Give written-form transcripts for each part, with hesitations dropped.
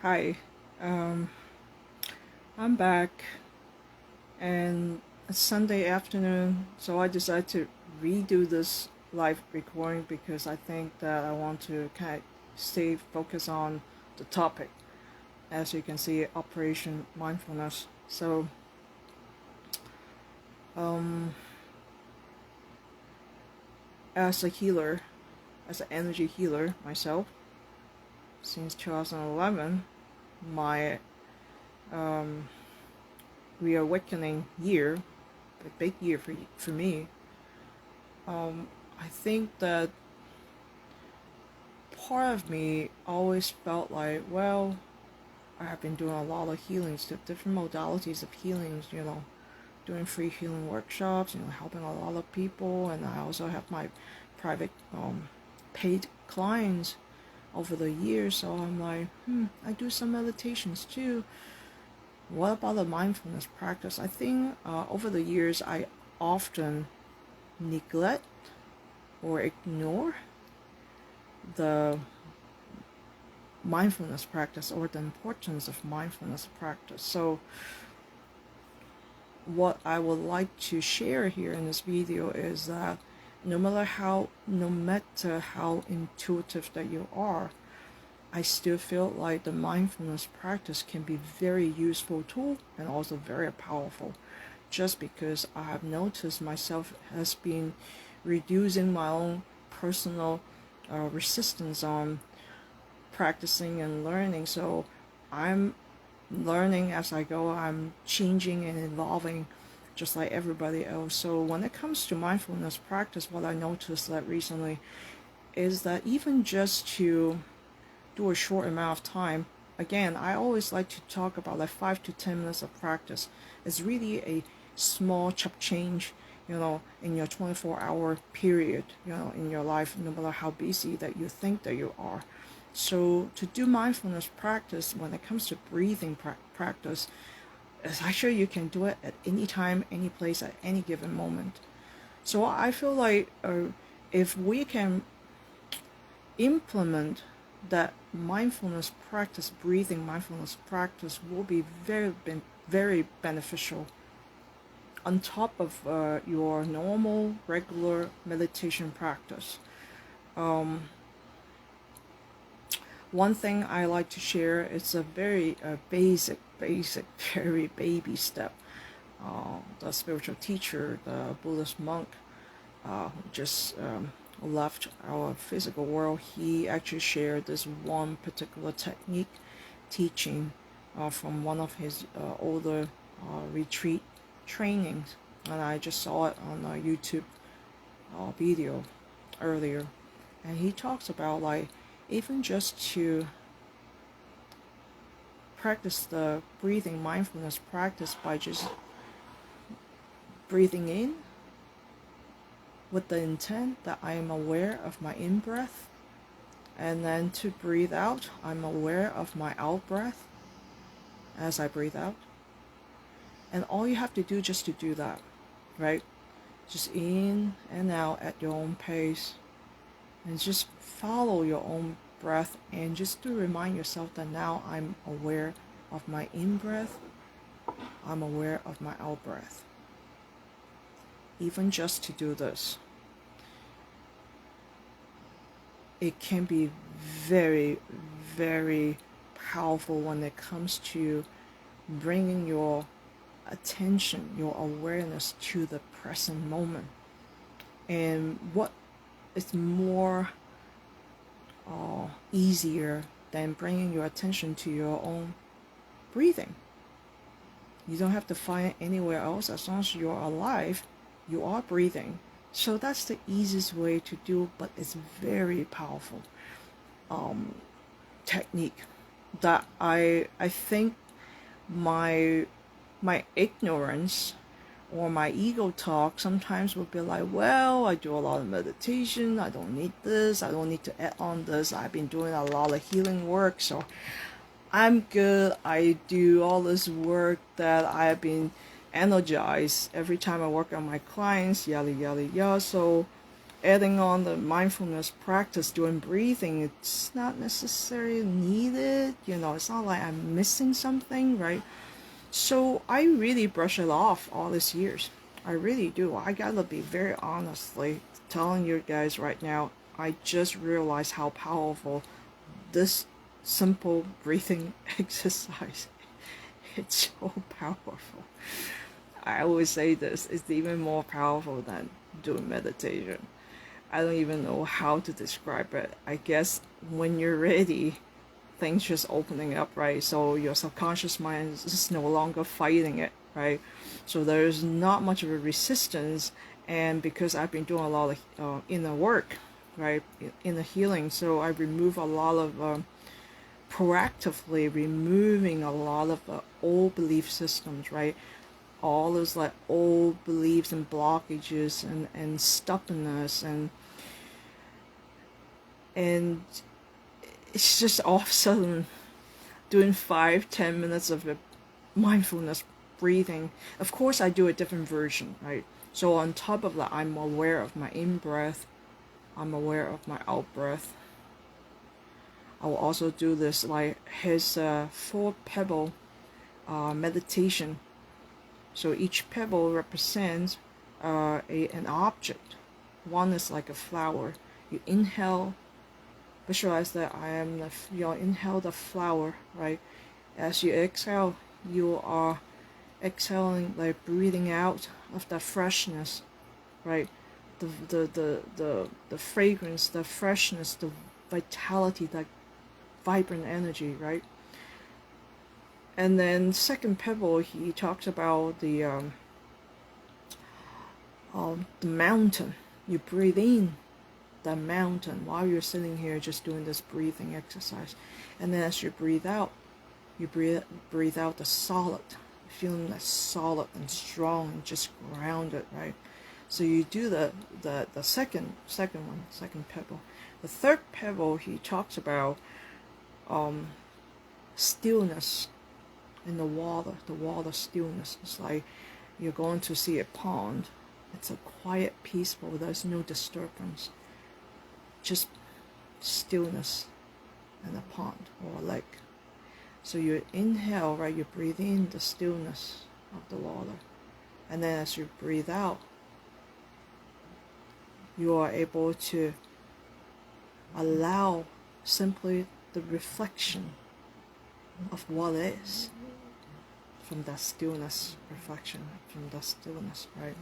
Hi, um, I'm back, and it's Sunday afternoon, so I decided to redo this live recording because I think that I want to kind of stay focused on the topic. As you can see, Operation Mindfulness. So, um, as a healer, as an energy healer myself, since 2011, my um, reawakening year, a big year for me. I think that part of me always felt like, well, I have been doing a lot of healings, the different modalities of healings, doing free healing workshops, helping a lot of people, and I also have my private paid clients over the years. So I'm like, I do some meditations too. What about the mindfulness practice? I think over the years I often neglect or ignore the mindfulness practice or the importance of mindfulness practice. So what I would like to share here in this video is that no matter how intuitive that you are, I still feel like the mindfulness practice can be very useful tool and also very powerful, just because I have noticed myself has been reducing my own personal resistance on practicing and learning. So I'm learning as I go. I'm changing and evolving just like everybody else. So when it comes to mindfulness practice, what I noticed that recently is that even just to do a short amount of time, again, I always like to talk about like 5 to 10 minutes of practice. It's really a small chop change, in your 24-hour period, in your life, no matter how busy that you think that you are. So to do mindfulness practice, when it comes to breathing practice, is actually you can do it at any time, any place, at any given moment. So I feel like if we can implement that mindfulness practice, breathing mindfulness practice, will be very beneficial on top of your normal regular meditation practice. One thing I like to share is a very basic, very baby step. The spiritual teacher, the Buddhist monk, who just left our physical world, he actually shared this one particular technique teaching from one of his older retreat trainings, and I just saw it on a YouTube video earlier, and he talks about like even just to practice the breathing mindfulness practice by just breathing in with the intent that I am aware of my in-breath, and then to breathe out, I'm aware of my out-breath as I breathe out. And all you have to do just to do that, right? Just in and out at your own pace, and just follow your own breath, and just to remind yourself that now I'm aware of my in-breath, I'm aware of my out-breath. Even just to do this, it can be very, very powerful when it comes to bringing your attention, your awareness to the present moment. And what is more easier than bringing your attention to your own breathing? You don't have to find it anywhere else. As long as you're alive, you are breathing. So that's the easiest way to do, but it's very powerful technique that I think my ignorance or my ego talk sometimes would be like, well, I do a lot of meditation, I don't need this, I don't need to add on this, I've been doing a lot of healing work, so I'm good. I do all this work that I've been energized every time I work on my clients, yada yada yada. So adding on the mindfulness practice, doing breathing, it's not necessarily needed. It's not like I'm missing something, right? So I really brush it off all these years. I really do. I gotta be very honestly telling you guys right now, I just realized how powerful this simple breathing exercise. It's so powerful. I always say this, it's even more powerful than doing meditation. I don't even know how to describe it. I guess when you're ready, things just opening up, right? So your subconscious mind is just no longer fighting it, right? So there's not much of a resistance. And because I've been doing a lot of inner work, right, inner healing, so I remove a lot of proactively removing a lot of old belief systems, right? All those like old beliefs and blockages and stubbornness and it's just all of a sudden doing 5-10 minutes of mindfulness breathing. Of course I do a different version, right? So on top of that, I'm aware of my in-breath, I'm aware of my out-breath. I will also do this like his 4 pebble meditation. So each pebble represents an object. One is like a flower. You inhale, visualize that you inhale the flower, right? As you exhale, you are exhaling, like breathing out of the freshness, right? The fragrance, the freshness, the vitality, the vibrant energy, right? And then second pebble, he talks about the mountain. You breathe in the mountain while you're sitting here just doing this breathing exercise, and then as you breathe out, you breathe out the solid, feeling that solid and strong and just grounded, right? So you do the second pebble. The third pebble, he talks about stillness in the water stillness. It's like you're going to see a pond. It's a quiet, peaceful, there's no disturbance, just stillness in a pond or a lake. So you inhale, right, you breathe in the stillness of the water, and then as you breathe out, you are able to allow simply the reflection of what is from that stillness, reflection from that stillness, right?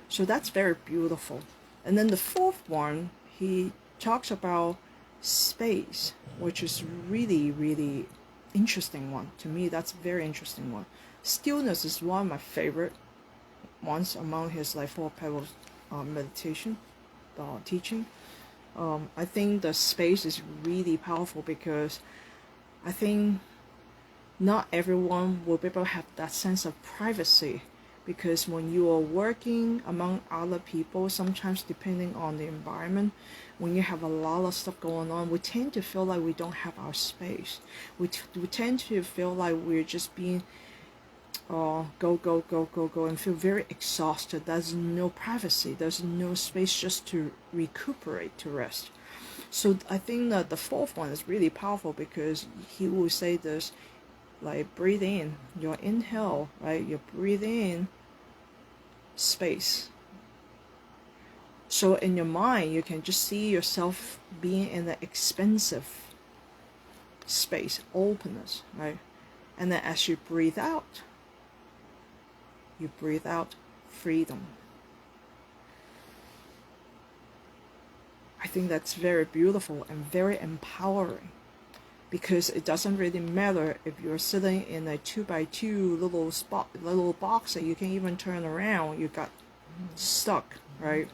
So that's very beautiful. And then the fourth one, he talks about space, which is really, really interesting one. To me, that's a very interesting one. Stillness is one of my favorite ones among his like 4 pebbles meditation teaching. I think the space is really powerful because I think not everyone will be able to have that sense of privacy, because when you are working among other people, sometimes depending on the environment, when you have a lot of stuff going on, we tend to feel like we don't have our space. We tend to feel like we're just being go, and feel very exhausted. There's no privacy, there's no space just to recuperate, to rest. So I think that the fourth one is really powerful because he will say this, like breathe in, your inhale, right? You breathe in space. So in your mind, you can just see yourself being in an expansive space, openness, right? And then as you breathe out freedom. I think that's very beautiful and very empowering, because it doesn't really matter if you're sitting in a 2x2 little box that you can even turn around, you got stuck, right?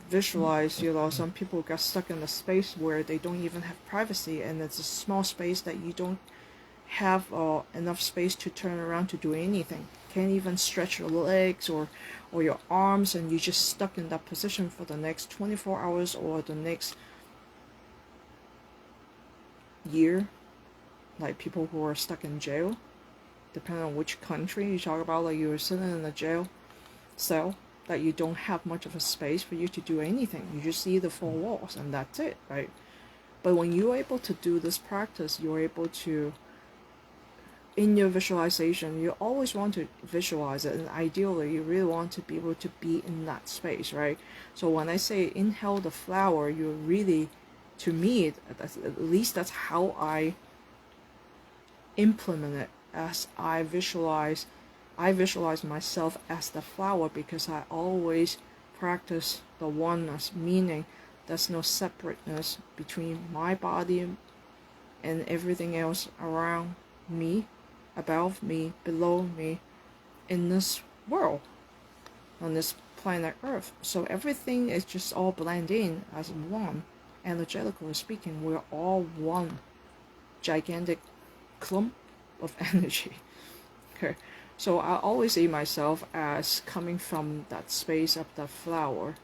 Visualize, some people got stuck in a space where they don't even have privacy, and it's a small space that you don't have enough space to turn around to do anything. Can't even stretch your legs or your arms, and you're just stuck in that position for the next 24 hours or the next year. Like people who are stuck in jail, depending on which country you talk about, like you were sitting in a jail cell, that you don't have much of a space for you to do anything. You just see the four walls and that's it, right? But when you're able to do this practice, you're able to, in your visualization, you always want to visualize it, and ideally you really want to be able to be in that space, right? So when I say inhale the flower, you're really, to me, at least that's how I implement it, as I visualize myself as the flower, because I always practice the oneness, meaning there's no separateness between my body and everything else around me, above me, below me, in this world, on this planet Earth. So everything is just all blended in as one. Energetically speaking, we're all one gigantic clump of energy. Okay, so I always see myself as coming from that space of the flower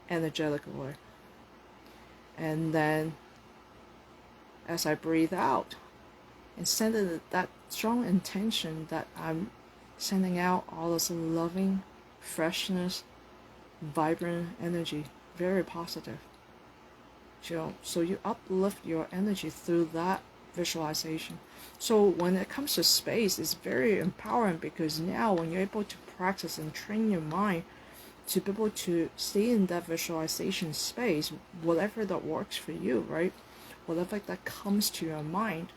energetically, and then as I breathe out and send that strong intention that I'm sending out all this loving freshness, vibrant energy, very positive. So you uplift your energy through that visualization. So when it comes to space, it's very empowering, because now when you're able to practice and train your mind to be able to stay in that visualization space, whatever that works for you, right? Whatever that comes to your mind,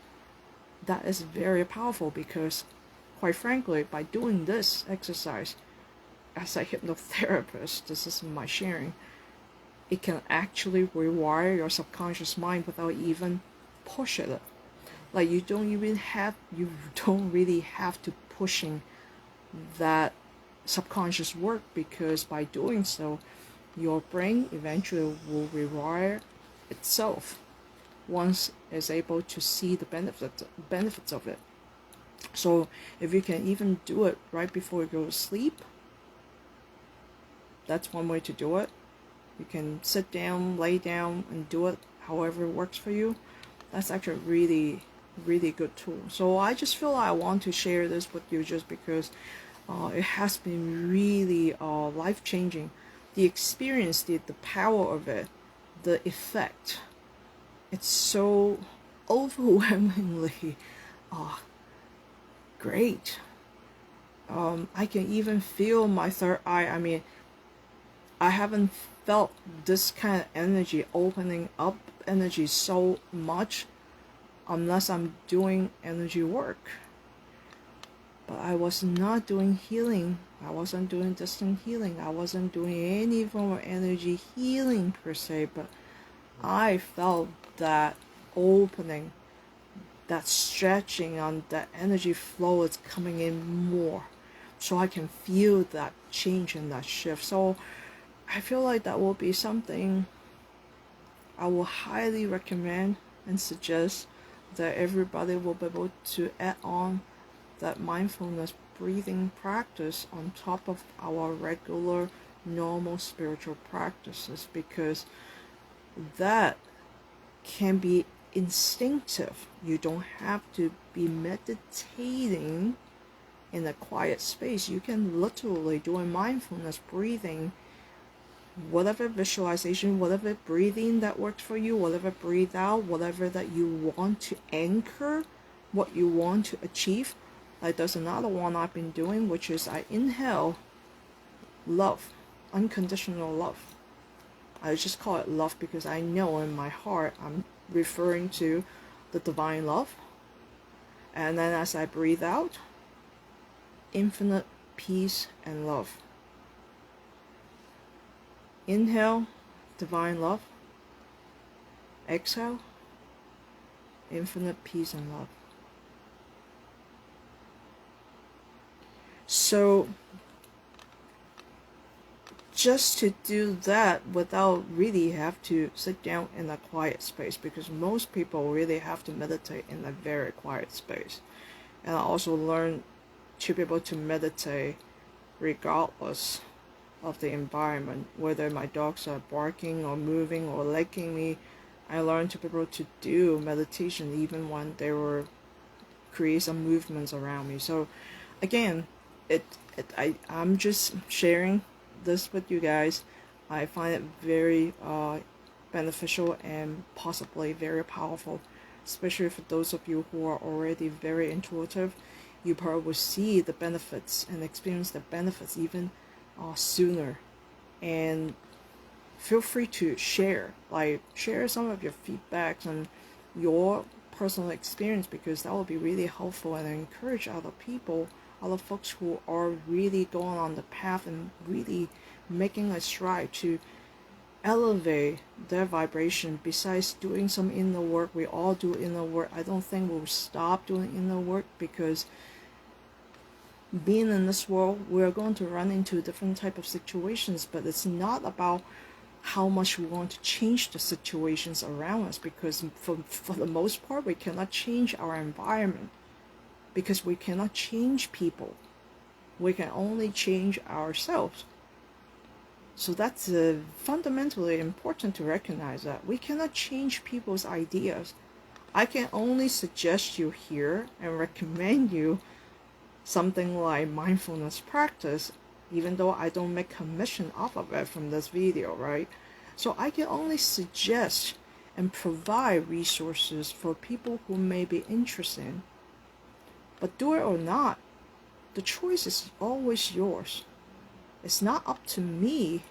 that is very powerful, because quite frankly, by doing this exercise, as a hypnotherapist, this is my sharing, it can actually rewire your subconscious mind without even pushing it. Like you don't really have to pushing that subconscious work, because by doing so, your brain eventually will rewire itself once it's able to see the benefits of it. So if you can even do it right before you go to sleep, that's one way to do it. You can sit down, lay down, and do it however it works for you. That's actually a really, really good tool. So I just feel like I want to share this with you, just because it has been really life-changing. The experience, the power of it, the effect, it's so overwhelmingly great. I can even feel my third eye. I mean, I haven't felt this kind of energy, opening up energy so much, unless I'm doing energy work. But I was not doing healing. I wasn't doing distant healing. I wasn't doing any form of energy healing per se, but I felt that opening, that stretching on that energy flow is coming in more. So I can feel that change and that shift. So I feel like that will be something I will highly recommend and suggest that everybody will be able to add on that mindfulness breathing practice on top of our regular normal spiritual practices, because that can be instinctive. You don't have to be meditating in a quiet space. You can literally do a mindfulness breathing, whatever visualization, whatever breathing that works for you, whatever breathe out, whatever that you want to anchor, what you want to achieve. Like there's another one I've been doing, which is I inhale love, unconditional love. I just call it love because I know in my heart I'm referring to the divine love. And then as I breathe out, infinite peace and love. Inhale, divine love. Exhale, infinite peace and love. So just to do that without really have to sit down in a quiet space, because most people really have to meditate in a very quiet space. And I also learned to be able to meditate regardless of the environment, whether my dogs are barking or moving or licking me. I learned to be able to do meditation even when they were create some movements around me. So again, I'm just sharing this with you guys. I find it very beneficial and possibly very powerful, especially for those of you who are already very intuitive. You probably will see the benefits and experience the benefits even sooner. And feel free to share some of your feedbacks and your personal experience, because that will be really helpful and encourage other folks who are really going on the path and really making a stride to elevate their vibration. Besides doing some inner work, we all do inner work. I don't think we'll stop doing inner work, because being in this world, we're going to run into different type of situations, but it's not about how much we want to change the situations around us, because for the most part we cannot change our environment, because we cannot change people. We can only change ourselves. So that's fundamentally important to recognize, that we cannot change people's ideas. I can only suggest you here and recommend you something like mindfulness practice, even though I don't make commission off of it from this video, right? So I can only suggest and provide resources for people who may be interested. But do it or not, the choice is always yours. It's not up to me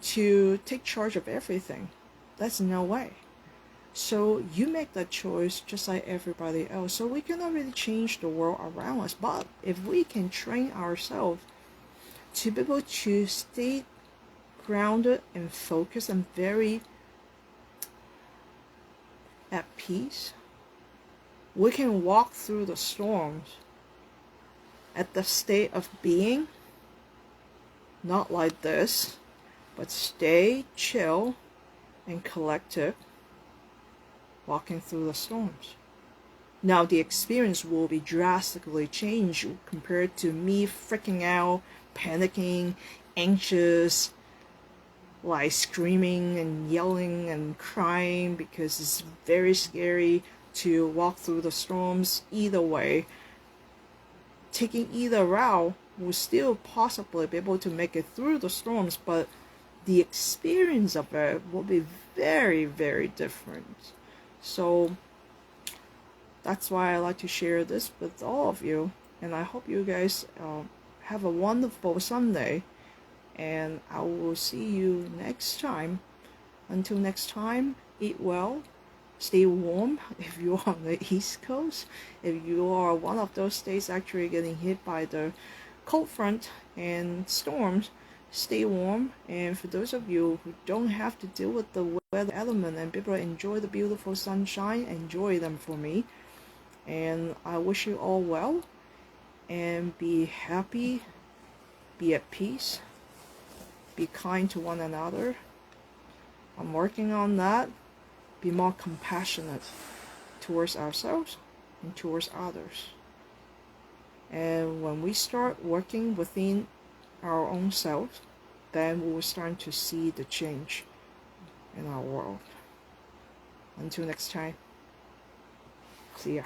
to take charge of everything. That's no way. So you make that choice just like everybody else. So we cannot really change the world around us. But if we can train ourselves to be able to stay grounded and focused and very at peace, we can walk through the storms at the state of being, not like this, but stay chill and collective, walking through the storms. Now the experience will be drastically changed compared to me freaking out, panicking, anxious, like screaming and yelling and crying, because it's very scary to walk through the storms. Either way, taking either route will still possibly be able to make it through the storms, but the experience of it will be very, very different. So that's why I like to share this with all of you, and I hope you guys have a wonderful Sunday, and I will see you next time. Until next time, eat well, stay warm if you're on the East Coast. If you are one of those states actually getting hit by the cold front and storms, stay warm. And for those of you who don't have to deal with the weather element and be able to enjoy the beautiful sunshine, enjoy them for me. And I wish you all well, and be happy, be at peace, be kind to one another. I'm working on that. Be more compassionate towards ourselves and towards others. And when we start working within our own self, then we will start to see the change in our world. Until next time, see ya.